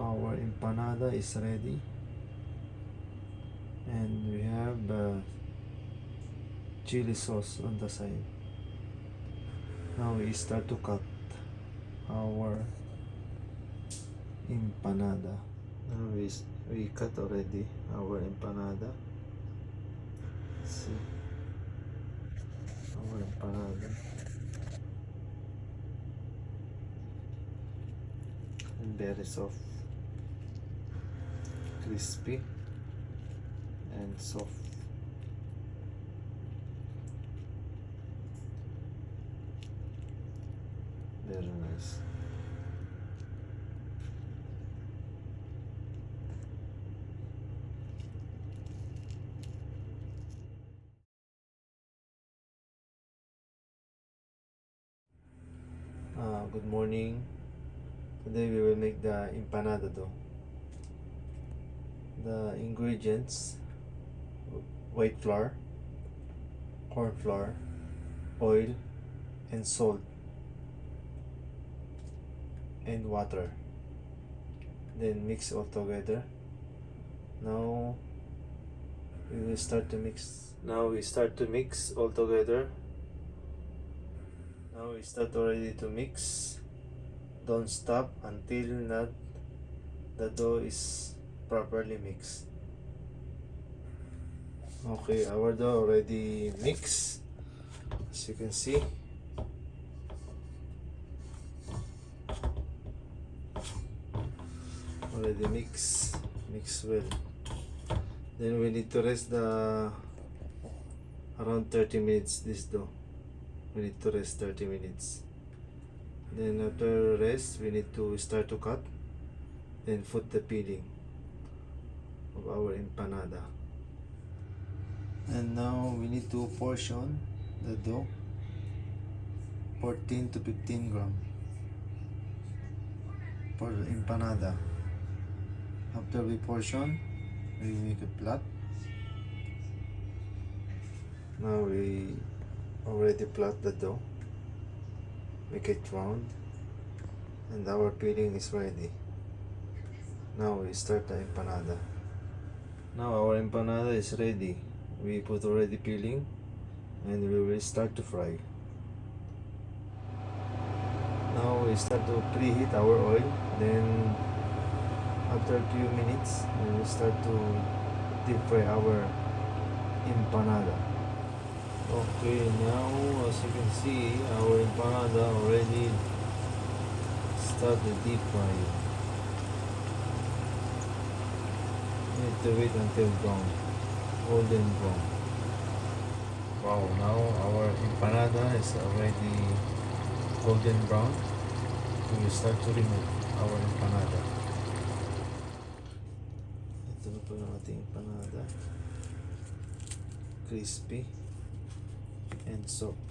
our empanada is ready, and we have chili sauce on the side. Now we start to cut our empanada. Now we cut already our empanada. See our empanada. And very soft, crispy and soft. Very nice. Good morning. Today we will make the empanada dough. The ingredients: white flour, corn flour, oil, and salt, and water. Then mix all together. Now we will start to mix. Now we start to mix all together. Now we start already to mix. Don't stop until the dough is properly mixed. Okay, our dough already mixed, as you can see. Already mix well. Then we need to rest around 30 minutes this dough. We need to rest 30 minutes. Then after rest, we need to start to cut. Then put the peeling of our empanada. And now we need to portion the dough, 14 to 15 grams for the empanada. After we portion, we make a plot. Now we already plot the dough, make it round, and our peeling is ready. Now we start the empanada. Now our empanada is ready. We put already peeling, and we will start to fry. Now we start to preheat our oil. Then after a few minutes, we will start to deep fry our empanada. Okay, now as you can see, our empanada already started deep frying. You need to wait until brown, golden brown. Wow, now our empanada is already golden brown. We will start to remove our empanada. Ito na po yung ating empanada. Crispy and soft.